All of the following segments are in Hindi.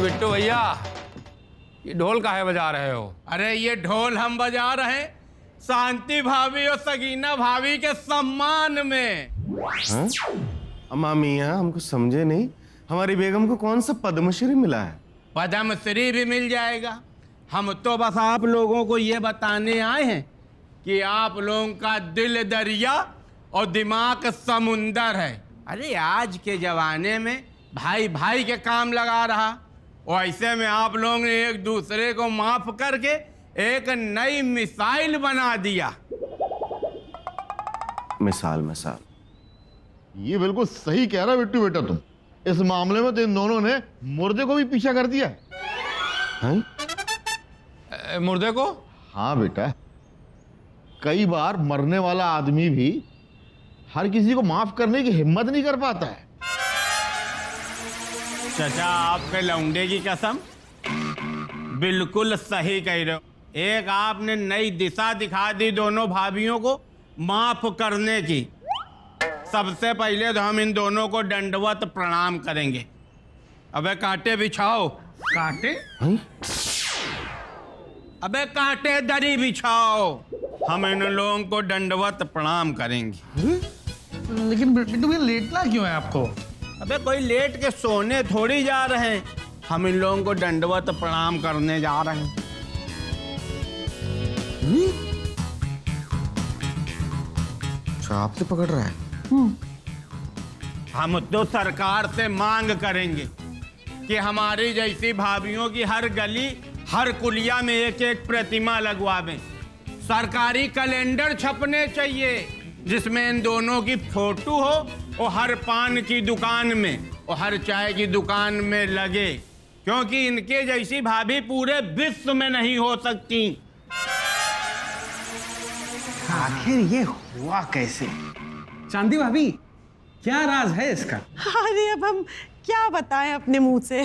बिट्टू भैया, ये ढोल काहे बजा रहे हो? अरे ये ढोल हम बजा रहे हैं शांति भाभी और सगीना भाभी के सम्मान में। हाँ? अम्मा मियाँ, हमको समझे नहीं, हमारी बेगम को कौन सा पद्मश्री मिला है? पद्मश्री भी मिल जाएगा। हम तो बस आप लोगों को ये बताने आए हैं कि आप लोगों का दिल दरिया और दिमाग समुंदर है। अरे आज के जमाने में भाई भाई के काम लगा रहा, और ऐसे में आप लोगों ने एक दूसरे को माफ करके एक नई मिसाइल बना दिया। मिसाल मिसाल, ये बिल्कुल सही कह रहा बिट्टू बेटा तुम। इस मामले में तो इन दोनों ने मुर्दे को भी पीछा कर दिया। हैं? मुर्दे को? हाँ बेटा, कई बार मरने वाला आदमी भी हर किसी को माफ करने की हिम्मत नहीं कर पाता है। चाचा आपके लौंडे की कसम, बिल्कुल सही कह रहे हो। एक आपने नई दिशा दिखा दी दोनों भाभियों को माफ करने की। सबसे पहले तो हम इन दोनों को दंडवत प्रणाम करेंगे। अबे कांटे बिछाओ। कांटे? हैं? अबे कांटे दरी बिछाओ। हम इन लोगों को दंडवत प्रणाम करेंगे। लेकिन बिट्टू भैया लेटना क्यों है आपको? अबे कोई लेट के सोने थोड़ी जा रहे हैं, हम इन लोगों को दंडवत प्रणाम करने जा रहे हैं। अच्छा, आपसे पकड़ रहा है? हम तो सरकार से मांग करेंगे कि हमारी जैसी भाभियों की हर गली हर कुलिया में एक एक प्रतिमा लगवावें। सरकारी कैलेंडर छपने चाहिए जिसमें इन दोनों की फोटो हो, और हर पान की दुकान में और हर चाय की दुकान में लगे, क्योंकि इनके जैसी भाभी पूरे विश्व में नहीं हो सकती। आखिर ये हुआ कैसे? चांदी भाभी, क्या राज है इसका? अरे अब हम क्या बताएं अपने मुंह से।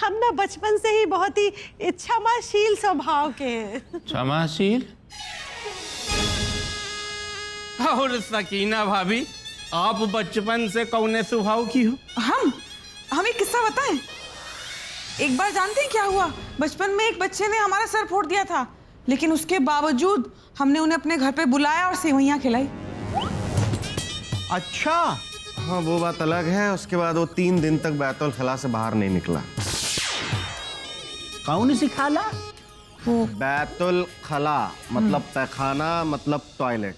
हम ना बचपन से ही बहुत ही क्षमाशील स्वभाव के हैं। क्षमाशील? और सकीना भाभी, आप बचपन से कौने स्वभाव की हो? हम एक किस्सा बताएं? एक बार जानते हैं क्या हुआ? बचपन में एक बच्चे ने हमारा सर फोड़ दिया था, लेकिन उसके बावजूद हमने उन्हें अपने घर पे बुलाया और सेवइयां खिलाई। अच्छा। हाँ, वो बात अलग है। उसके बाद वो 3 दिन तक बैतुल खला से बाहर नहीं निकला। कौन सी खाला? वो बैतुल खला मतलब पैखाना, मतलब टॉयलेट।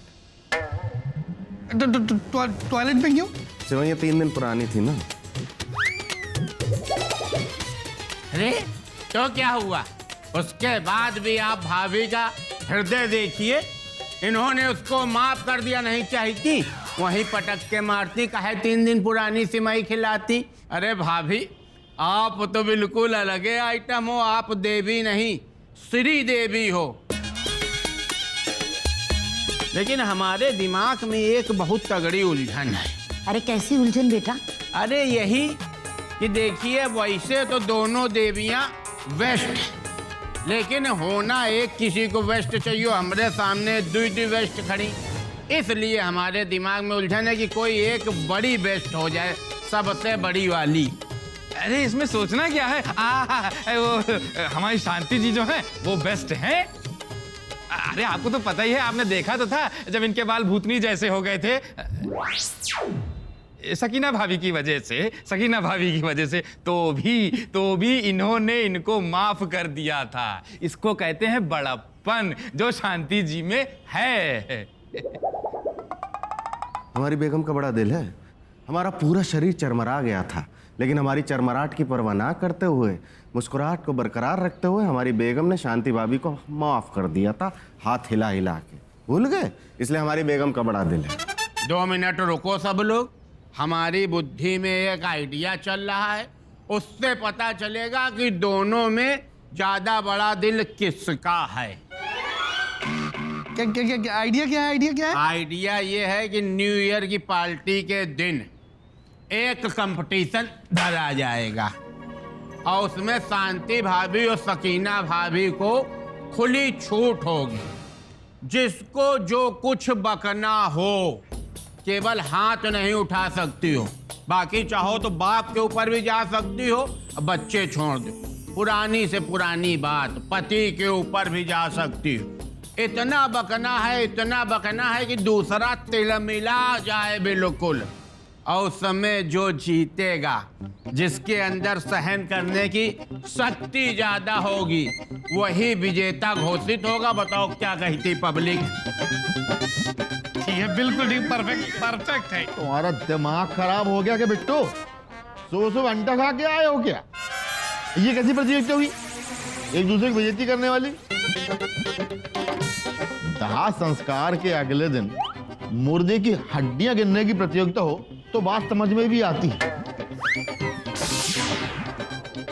टॉयलेट में क्यों? सेवइयां 3 दिन पुरानी थी ना। अरे तो क्या हुआ? उसके बाद भी आप भाभी का हृदय देखिए। इन्होंने उसको माफ कर दिया, नहीं चाहती वहीं पटक के मारती, काहे 3 दिन पुरानी सिमाई खिलाती। अरे भाभी, आप तो बिल्कुल अलग आइटम हो। आप देवी नहीं, श्री देवी हो। लेकिन हमारे दिमाग में एक बहुत तगड़ी उलझन है। अरे कैसी उलझन बेटा? अरे यही कि देखिए, वैसे तो दोनों देवियां वेस्ट, लेकिन होना एक किसी को वेस्ट चाहिए। हमारे सामने दो वेस्ट खड़ी, इसलिए हमारे दिमाग में उलझन है कि कोई एक बड़ी बेस्ट हो जाए, सबसे बड़ी वाली। अरे इसमें सोचना क्या है? वो हमारी शांति जी जो हैं वो बेस्ट हैं। अरे आपको तो पता ही है, आपने देखा तो था जब इनके बाल भूतनी जैसे हो गए थे। सकीना भाभी की वजह से तो भी इन्होंने इनको माफ कर दिया था। इसको कहते हैं बड़प्पन, जो शांति जी में है। हमारी बेगम का बड़ा दिल है। हमारा पूरा शरीर चरमरा गया था, लेकिन हमारी चरमराहट की परवाह ना करते हुए, मुस्कुराहट को बरकरार रखते हुए हमारी बेगम ने शांति भाभी को माफ कर दिया था, हाथ हिला हिला के। भूल गए? इसलिए हमारी बेगम का बड़ा दिल है। 2 मिनट रुको सब लोग। हमारी बुद्धि में एक आइडिया चल रहा है, उससे पता चलेगा कि दोनों में ज्यादा बड़ा दिल किसका है। क्या आइडिया क्या है? आइडिया ये है कि न्यू ईयर की पार्टी के दिन एक कंपटीशन धरा जाएगा, और उसमें शांति भाभी और सकीना भाभी को खुली छूट होगी। जिसको जो कुछ बकना हो, केवल हाथ नहीं उठा सकती हो। बाकी चाहो तो बाप के ऊपर भी जा सकती हो, बच्चे छोड़ दो। पुरानी से पुरानी बात, पति के ऊपर भी जा सकती हो। इतना बकना है कि दूसरा तिलमिला जाए बिल्कुल। और समय जो जीतेगा, जिसके अंदर सहन करने की शक्ति ज्यादा होगी, वही विजेता घोषित होगा। बताओ क्या कहती पब्लिक? ठीक है, बिल्कुल ठीक, परफेक्ट है। तुम्हारा दिमाग खराब हो गया क्या बिट्टू? सुबह अंडा खा के आए हो क्या? ये कैसी प्रतियोगिता हुई, एक दूसरे की बेइज्जती करने वाली? दाह संस्कार के अगले दिन मुर्दे की हड्डियां गिनने की प्रतियोगिता हो तो बात समझ में भी आती है,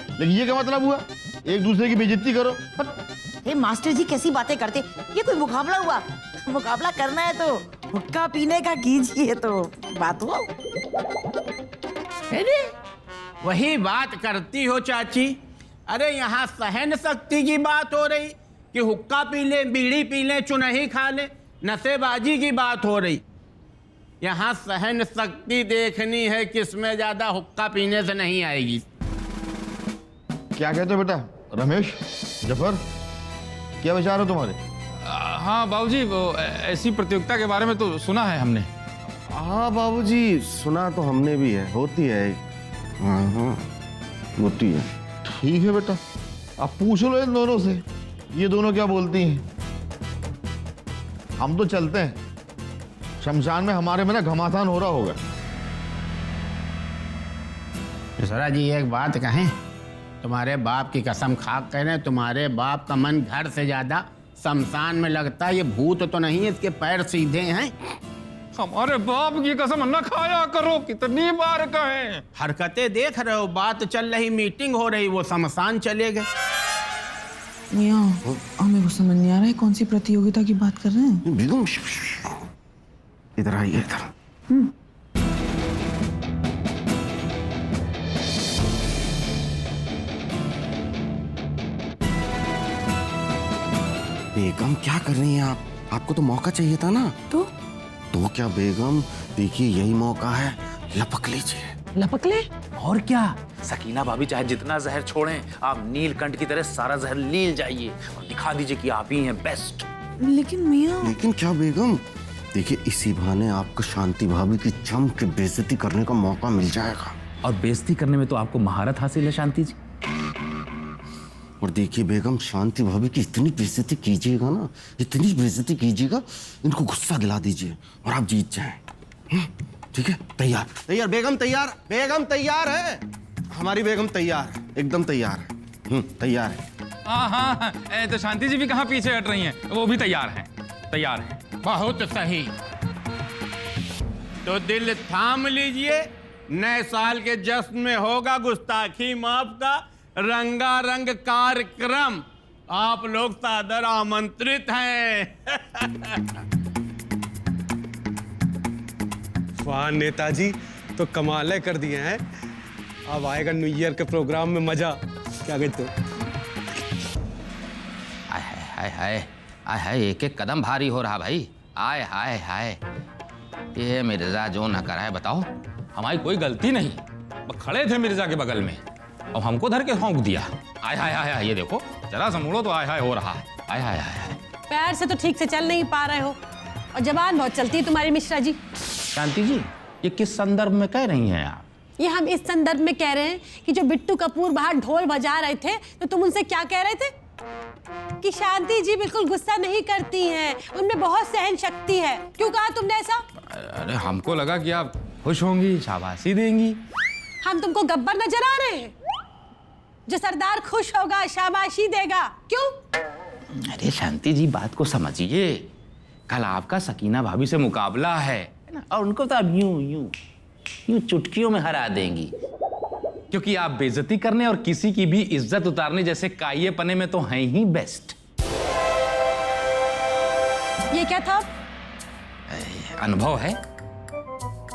लेकिन ये क्या मतलब हुआ, एक दूसरे की बेइज्जती करो? हे मास्टर जी, कैसी बातें करते, ये कोई मुकाबला हुआ? मुकाबला करना है तो हुक्का पीने का कीजिए, तो बात हुआ। अरे वही बात करती हो चाची। अरे यहाँ सहन शक्ति की बात हो रही कि हुक्का पी ले, बीड़ी पी ले, चुनही खा ले, नशेबाजी की बात हो रही। यहाँ सहन शक्ति देखनी है, किसमें ज्यादा हुक्का पीने से नहीं आएगी। क्या कहते हो बेटा रमेश, जफर, क्या विचार हो तुम्हारे? हाँ बाबूजी, वो ऐसी प्रतियोगिता के बारे में तो सुना है हमने। हाँ बाबूजी, सुना तो हमने भी है, होती है। हाँ होती है। ठीक है बेटा, अब पूछ लो इन दोनों से, ये दोनों क्या बोलती हैं। हम तो चलते हैं, शमशान में हमारे में ना घमासान हो रहा होगा। मिश्रा जी एक बात कहें, तुम्हारे बाप की कसम खा कह रहे, तुम्हारे बाप का मन घर से ज्यादा शमशान में लगता है। ये भूत तो नहीं है, इसके पैर सीधे हैं। हमारे बाप की कसम न खाया करो, कितनी बार कहें। हरकतें देख रहे हो, बात चल रही, मीटिंग हो रही, वो शमशान चले गए। मियाँ, हमें कुछ समझ नहीं आ रहा है, कौन सी प्रतियोगिता की बात कर रहे हैं? बेगम इधर आइए, इधर। बेगम क्या कर रही हैं आप? आपको तो मौका चाहिए था ना। तो क्या बेगम, देखिए यही मौका है, लपक लीजिए। लपक ले। और क्या, सकीना भाभी चाहे जितना जहर छोड़ें, आप नीलकंठ की तरह सारा जहर लील जाइए और दिखा दीजिए कि आप ही हैं बेस्ट। लेकिन मियाँ, लेकिन क्या बेगम, देखिए इसी बहाने आपको शांति भाभी की जम के बेइज्जती करने का मौका मिल जाएगा। और बेइज्जती करने में तो आपको महारत हासिल है शांति जी। और देखिए बेगम, शांति भाभी की इतनी बेइज्जती कीजिएगा ना, इतनी बेइज्जती कीजिएगा, इनको गुस्सा दिला दीजिए और आप जीत जाएं। ठीक है? तैयार? तैयार बेगम, तैयार? बेगम तैयार है? हमारी बेगम तैयार, एकदम तैयार है। तैयार है। हाँ, तो शांति जी भी कहाँ पीछे हट रही हैं, वो भी तैयार हैं। तैयार हैं। बहुत सही, तो दिल थाम लीजिए। नए साल के जश्न में होगा गुस्ताखी माफ का रंगारंग कार्यक्रम। आप लोग सादर आमंत्रित हैं। वाह नेताजी, तो कमाल कर दिए हैं। अब आएगा न्यू ईयर के प्रोग्राम में मजा, क्या कहते हो? आय हाय हाय आय हाय, एक एक कदम भारी हो रहा भाई। आय हाय हाय, ये मिर्जा जो न करा है, बताओ। हमारी कोई गलती नहीं, वो खड़े थे मिर्जा के बगल में और हमको धर के होंक दिया। आय हाय हाय हाय, ये देखो जरा सा मुड़ो तो आय हाय हो रहा है। आय हाय हाय हाय। पैर से तो ठीक से चल नहीं पा रहे हो और जबान बहुत चलती है तुम्हारी मिश्रा जी। शांति जी, ये किस संदर्भ में कह रही हैं आप? ये हम इस संदर्भ में कह रहे हैं कि जो बिट्टू कपूर बाहर ढोल बजा रहे थे, तो तुम उनसे क्या कह रहे थे? कि शांति जी बिल्कुल गुस्सा नहीं करती हैं, उनमें बहुत सहन शक्ति है। क्यों कहा तुमने ऐसा? अरे हमको लगा कि आप खुश होंगी, शाबाशी देंगी। हम तुमको गब्बर नजर आ रहे हैं? जो सरदार खुश होगा, शाबाशी देगा, क्यों? अरे शांति जी, बात को समझिए। कल आपका सकीना भाभी से मुकाबला है ना, और उनको तो अब यूं चुटकियों में हरा देंगी। क्योंकि आप बेइज्जती करने और किसी की भी इज्जत उतारने जैसे काये पने में तो हैं ही बेस्ट। ये क्या था? अनुभव है।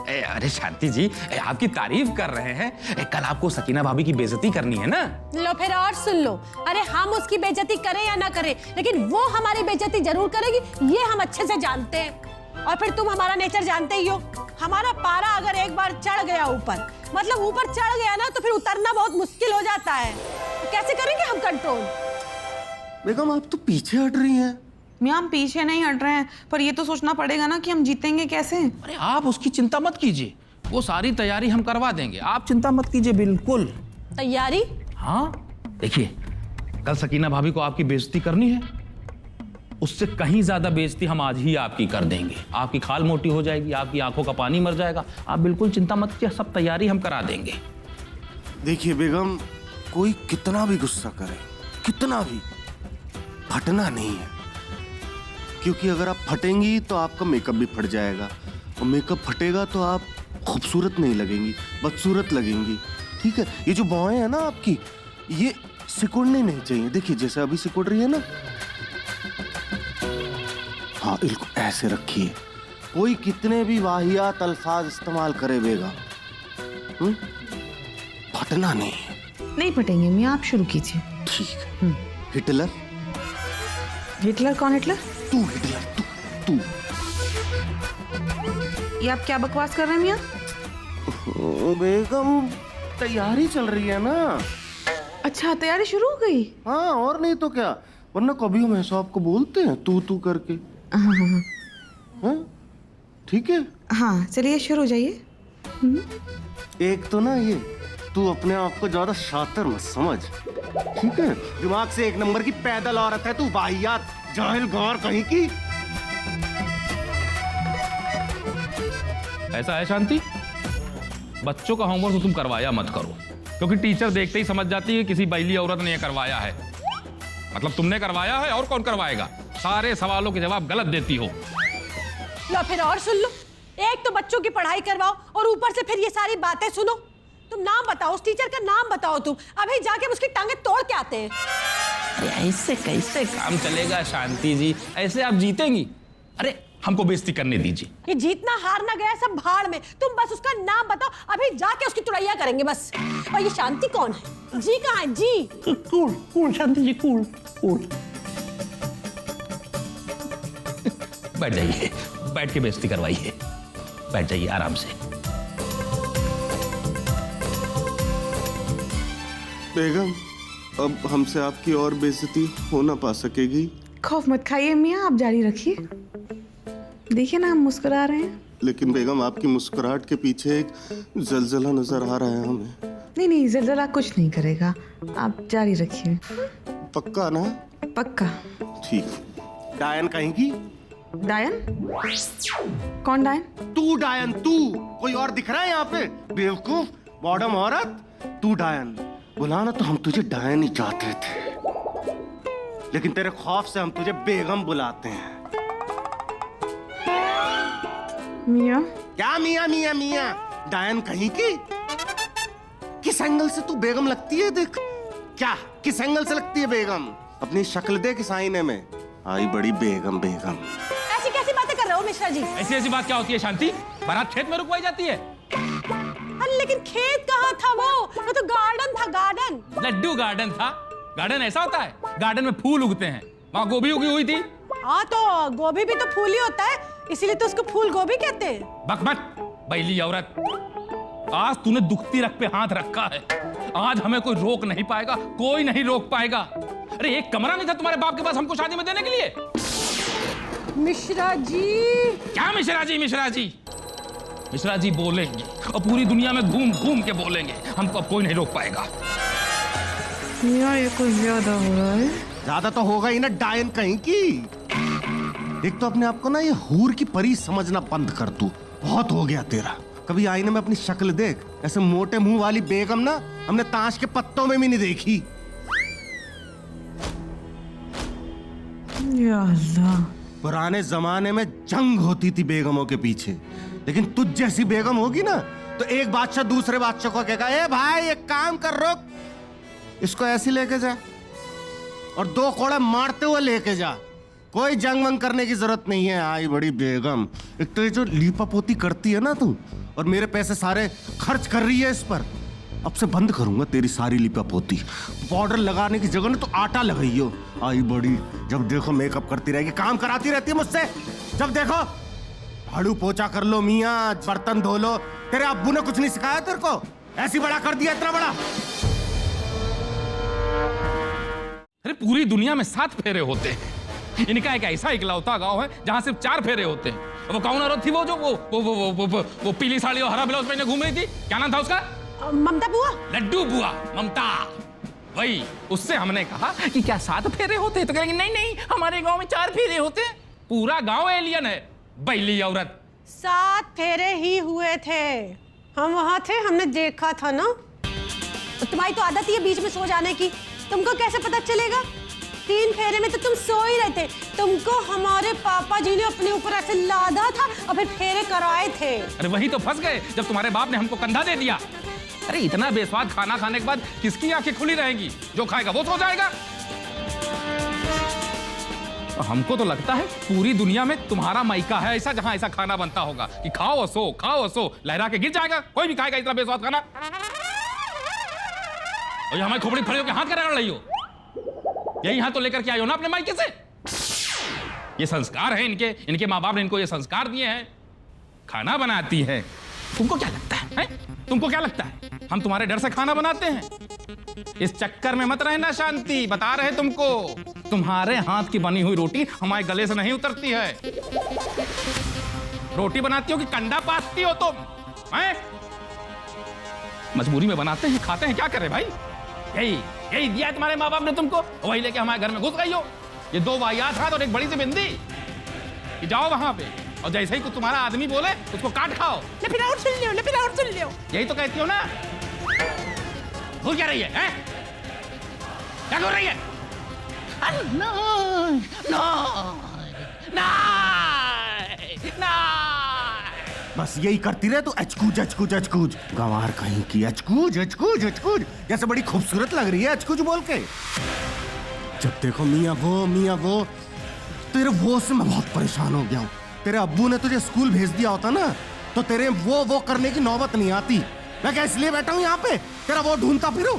अरे शांति जी, आपकी तारीफ कर रहे हैं। कल आपको सकीना भाभी की बेइज्जती करनी है ना। लो फिर और सुन लो। अरे हम उसकी बेइज्जती करें या ना करें, लेकिन वो हमारी बेइज्जती जरूर करेगी, ये हम अच्छे से जानते हैं। और फिर तुम हमारा नेचर जानते ही हो। हमारा पारा अगर एक बार चढ़ गया ऊपर, मतलब ऊपर चढ़ गया ना, तो फिर उतरना बहुत मुश्किल हो जाता है। तो कैसे करेंगे हम कंट्रोल? बेगम आप तो पीछे हट रही हैं। मियाँ हम पीछे नहीं हट रहे हैं, पर ये तो सोचना पड़ेगा ना कि हम जीतेंगे कैसे। अरे आप उसकी चिंता मत कीजिए, वो सारी तैयारी हम करवा देंगे, आप चिंता मत कीजिए बिल्कुल। तैयारी? हाँ देखिए, कल सकीना भाभी को आपकी बेइज्जती करनी है, उससे कहीं ज्यादा बेइज्जती हम आज ही आपकी कर देंगे। आपकी खाल मोटी हो जाएगी, आपकी आंखों का पानी मर जाएगा। आप बिल्कुल चिंता मत कीजिए, सब तैयारी हम करा देंगे। देखिए बेगम, कोई कितना भी गुस्सा करे, कितना भी, फटना नहीं है। क्योंकि अगर आप फटेंगी तो आपका मेकअप भी फट जाएगा, और मेकअप फटेगा तो आप खूबसूरत नहीं लगेंगी, बदसूरत लगेंगी। ठीक है? ये जो भौएं हैं ना आपकी, ये सिकुड़नी नहीं चाहिए। देखिए जैसे अभी सिकुड़ रही है ना, हाँ इनको ऐसे रखिए। कोई कितने भी वाहियात अल्फाज इस्तेमाल करे बेगम, फटना नहीं है। नहीं फटेंगे मियाँ, आप शुरू कीजिए। ठीक है। हिटलर? हिटलर? कौन हिटलर? तू हिटलर, तू। ये आप क्या बकवास कर रहे हैं मियाँ? बेगम तैयारी चल रही है ना। अच्छा तैयारी शुरू हो गई? हाँ और नहीं तो क्या, वरना कभी हम ऐसा आपको बोलते हैं तू करके। हाँ ठीक है। हाँ चलिए शुरू हो जाइए। एक तो ना ये तू अपने आप को ज्यादा शातिर मत समझ, ठीक है? दिमाग से एक नंबर की पैदल औरत है तू, वाहियात जाहिल गौर कहीं की। ऐसा है शांति, बच्चों का होमवर्क तो तुम करवाया मत करो, क्योंकि टीचर देखते ही समझ जाती है किसी बैली औरत ने ये करवाया है। मतलब तुमने करवाया है, और कौन करवाएगा? सारे सवालों के जवाब गलत देती हो। लो फिर और सुन लो, एक तो बच्चों की पढ़ाई करवाओ और ऊपर से फिर ये सारी बातें सुनो। तुम नाम बताओ, उस टीचर का नाम बताओ, तुम अभी जाके उसकी टांगे तोड़ के आते हैं। अरे ऐसे कैसे काम चलेगा शांति जी, ऐसे आप जीतेंगी? अरे हमको बेइज्जती करने दीजिए। ये जीतना हारना गया सब भाड़ में, तुम बस उसका नाम बताओ, अभी जाके उसकी तुड़ैया करेंगे बस। और ये शांति कौन है? जी कहाँ है जी? कूल शांति जी, कूल। बैठ जाइए, बैठ के बेइज्जती करवाइए, बैठ जाइए आराम से। बेगम अब हमसे आपकी और बेइज्जती हो ना पा सकेगी। खौफ मत खाइए मियाँ, आप जारी रखिए। देखिए ना हम मुस्कुरा रहे हैं। लेकिन बेगम आपकी मुस्कुराहट के पीछे एक जलजला नजर आ रहा है हमें। नहीं जलजला कुछ नहीं करेगा, आप जारी रखिए। पक्का ना? पक्का। ठीक। डायन कहेंगी? डायन? कौन डायन? तू डायन, तू। कोई और दिख रहा है यहाँ पे? बेवकूफ बॉडम औरत, तू डायन। बुलाना तो हम तुझे डायन ही चाहते थे, लेकिन तेरे खौफ से हम तुझे बेगम बुलाते हैं। मियाँ? क्या मियाँ मियाँ मियाँ? डायन कहीं की? किस एंगल से तू बेगम लगती है? देख क्या, किस एंगल से लगती है बेगम? अपनी शक्ल देख इस आईने में, आई बड़ी बेगम। बेगम ऐसी कैसी बातें कर रहे हो मिश्रा जी? ऐसी बात क्या होती है शांति? बारात खेत में रुकवाई जाती है? अरे लेकिन खेत कहाँ था? वो तो गार्डन था, गार्डन। लड्डू गार्डन था? गार्डन ऐसा होता है? गार्डन में फूल उगते हैं, वहाँ गोभी उगी हुई थी। हाँ तो गोभी भी तो फूल ही होता है, इसीलिए तो उसको फूल गोभी कहते हैं। बक मत बैली औरत, आज तूने दुखती रख पे हाथ रखा है, आज हमें कोई रोक नहीं पाएगा, कोई नहीं रोक पाएगा। अरे एक कमरा नहीं था तुम्हारे बाप के पास हमको शादी में देने के लिए? मिश्रा जी। क्या मिश्रा जी? मिश्रा जी, मिश्रा जी बोलेंगे और पूरी दुनिया में घूम घूम के बोलेंगे, हमको अब कोई नहीं रोक पाएगा। ये कुछ ज्यादा हो रहा है। ज्यादा तो होगा ही ना, डायन कहीं की। एक तो अपने आप को ना ये हूर की परी समझना बंद कर तू, बहुत हो गया तेरा। कभी आईने में अपनी शक्ल देख, ऐसे मोटे मुंह वाली बेगम ना हमने ताश के पत्तों में भी नहीं देखी। या अल्लाह, पुराने जमाने में जंग होती थी बेगमों के पीछे, लेकिन तुझ जैसी बेगम होगी ना तो एक बादशाह दूसरे बादशाह को कहेगा, ए भाई एक काम कर, रोक इसको ऐसे लेके जा और 2 कोड़े मारते हुए लेके जा, कोई जंग वंग करने की जरूरत नहीं है। आई बड़ी बेगम, एक तो ये जो लीपापोती करती है ना तू, और मेरे पैसे सारे खर्च कर रही है इस पर, अब से बंद करूंगा तेरी सारी लीपापोती। पाउडर लगाने की जगह ना तो आटा लगाई हो। आई बड़ी, जब देखो मेकअप करती रहेगी, काम कराती रहती है मुझसे, जब देखो झाड़ू पोछा कर लो मियाँ, बर्तन धो लो। तेरे अब्बू ने कुछ नहीं सिखाया तेरे को? ऐसी बड़ा कर दिया, इतना बड़ा। अरे पूरी दुनिया में 7 फेरे होते हैं, इनका एक ऐसा इकलौता गांव है जहां सिर्फ 4 फेरे होते हैं। वो कौन औरत थी वो जो वो पीली साड़ी और हरा ब्लाउज पहने घूम रही थी, क्या नाम था उसका? ममता बुआ। लड्डू बुआ, ममता, वही। उससे हमने कहा कि क्या 7 फेरे होते हैं, तो कहेंगे नहीं नहीं हमारे गांव में 4 फेरे होते हैं। पूरा गांव एलियन है, बैली औरत। 7 फेरे ही हुए थे, हम वहां थे, हमने देखा था ना। तुम्हारी तो आदत ही है बीच में सो जाने की, तुमको कैसे पता चलेगा? 3 फेरे में तो तुम सो ही रहे थे, तुमको हमारे पापा जी ने अपने ऊपर ऐसे लादा था और फिर फेरे कराए थे। अरे वही तो फंस गए जब तुम्हारे बाप ने हमको कंधा दे दिया। अरे इतना बेस्वाद खाना खाने के बाद किसकी आंखें खुली रहेंगी? जो खाएगा वो सो जाएगा। हमको तो लगता है पूरी दुनिया में तुम्हारा मायका है ऐसा जहां ऐसा खाना बनता होगा कि खाओ और सो, खाओ और सो, लहरा के गिर जाएगा। कोई भी खाएगा इतना बेस्वाद खाना? और ये हमारी खोपड़ी फड़े होकर हाथ करा रही हो, यही हाथ तो लेकर के आई हो ना अपने मायके से। ये संस्कार है इनके, इनके माँ बाप ने इनको ये संस्कार दिए हैं। खाना बनाती है, तुमको क्या लगता है? तुमको क्या लगता है हम तुम्हारे डर से खाना बनाते हैं? इस चक्कर में मत रहना शांति, बता रहे तुमको, तुम्हारे हाथ की बनी हुई रोटी हमारे गले से नहीं उतरती है। रोटी बनाती हो कि कंडा पासती हो तुम? मजबूरी में बनाते हैं, खाते हैं, क्या करें भाई? यही दिया है तुम्हारे माँ बाप ने तुमको, वही लेके हमारे घर में घुस गई हो। ये 2 वाहियात हाथ और एक बड़ी सी बिंदी, कि जाओ वहां पे और जैसे ही कुछ तुम्हारा आदमी बोले उसको काट खाओ। ले फिर और सुन लियो, यही तो कहती हो ना। भूल क्या रही है, हैं? क्या कर रही है? बस यही करती रहे तो अचकूज अचकूज अचकूज, गंवार कहीं की अचकूज अचकूज अचकूज, जैसे बड़ी खूबसूरत लग रही है अचकूज बोल के। जब देखो मियाँ वो, तेरे वो से मैं बहुत परेशान हो गया हूँ। तेरे अब्बू ने तुझे स्कूल भेज दिया होता ना तो तेरे वो करने की नौबत नहीं आती। मैं क्या इसलिए बैठा हूँ यहाँ पे तेरा वो ढूंढता फिरूं?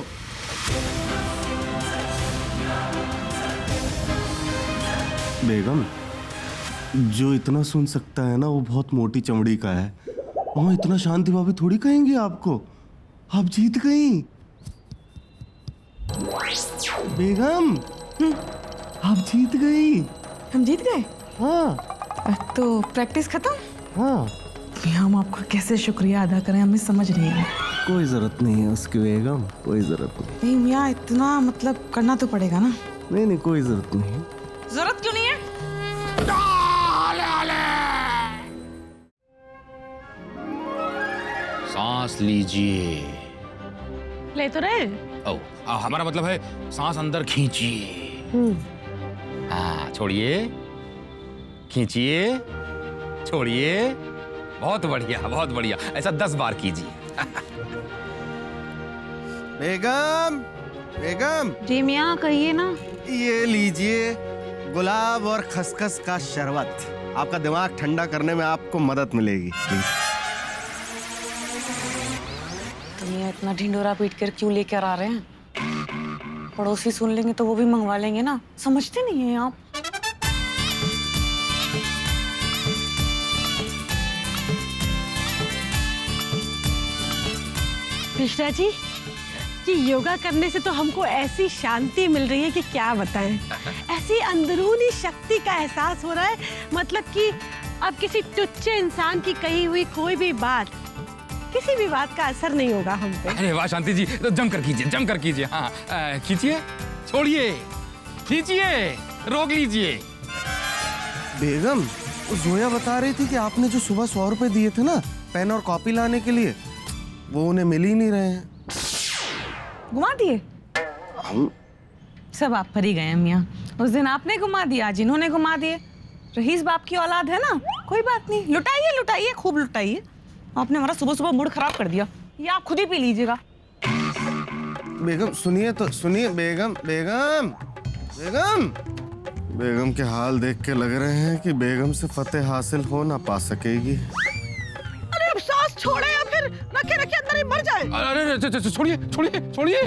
बेगम, जो इतना सुन सकता है ना वो बहुत मोटी चमड़ी का है। और इतना शांति भाभी थोड़ी कहेंगे आपको। आप जीत गई बेगम, आप जीत गई। हम जीत गए? हाँ तो प्रैक्टिस खत्म? हाँ। हम आपका कैसे शुक्रिया अदा करें, हमें समझ नहीं है। कोई जरूरत नहीं है उसकी बेगम, कोई जरूरत नहीं मियाँ, इतना मतलब करना तो पड़ेगा ना। नहीं, कोई जरूरत नहीं। जरूरत क्यों नहीं है? सांस लीजिए। ले तो रहे। ओ, हमारा मतलब है सांस अंदर खींचिए। हाँ, छोड़िए, खींचिए, छोड़िए। बहुत बढ़िया, ऐसा 10 बार कीजिए। बेगम जी मियाँ, कहिए ना। ये लीजिए गुलाब और खसखस का शरबत, आपका दिमाग ठंडा करने में आपको मदद मिलेगी। तो मियाँ इतना ढिंडोरा पीट कर क्यों लेकर आ रहे हैं? पड़ोसी सुन लेंगे तो वो भी मंगवा लेंगे ना, समझते नहीं है आप। कृष्णा जी, ये योगा करने से तो हमको ऐसी शांति मिल रही है कि क्या बताएं। ऐसी अंदरूनी शक्ति का एहसास हो रहा है, मतलब कि अब किसी टुच्चे इंसान की कही हुई कोई भी बात, किसी भी बात का असर नहीं होगा हम पे। अरे वाह शांति जी, तो जम कर कीजिए। हाँ, खींचिए, छोड़िए, खींचिए, रोक लीजिए। बेगम, जोया बता रही थी कि आपने जो सुबह 100 रुपए दिए थे ना पेन और कॉपी लाने के लिए, वो उन्हें मिल ही नहीं रहे हैं। घुमा दिए? हम सब आप पर ही गए हैं मियाँ। उस दिन आपने घुमा दिया, आज इन्होंने घुमा दिए। रहीस बाप की औलाद है ना, कोई बात नहीं, लुटाइए, खूब लुटाइए। आपने हमारा सुबह मूड खराब कर दिया, ये आप खुद ही पी लीजिएगा। बेगम सुनिए बेगम के हाल देख के लग रहे हैं कि बेगम से फतेह हासिल हो ना पा सकेगी। अरे अब सांस छोड़े या फिर रखे अंदर ही मर जाए। अरे छोड़िए।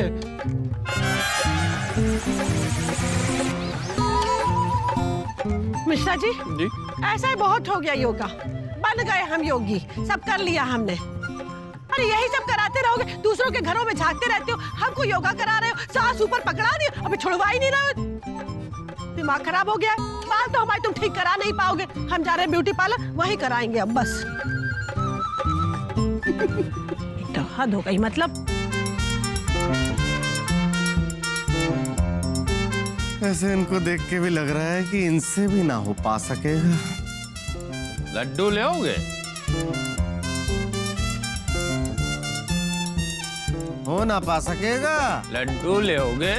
मिश्रा जी, ऐसा ही बहुत हो गया योगा। बन गए हम योगी, सब कर लिया हमने। अरे यही सब कराते रहोगे, दूसरों के घरों में झांकते रहते हो, हमको योगा करा रहे हो, सास ऊपर पकड़ा दिया, अभी छुड़वा ही नहीं रहे हो। दिमाग खराब हो गया है। बाल तो हमारे तुम ठीक करा नहीं पाओगे, हम जा रहे हैं ब्यूटी पार्लर, वहीं कराएंगे अब बस। एक तो हद हो गई मतलब। ऐसे इनको देख के भी लग रहा है कि इनसे भी ना हो पा सकेगा। लड्डू ले आओगे? हो ना पा सकेगा। लड्डू ले आओगे?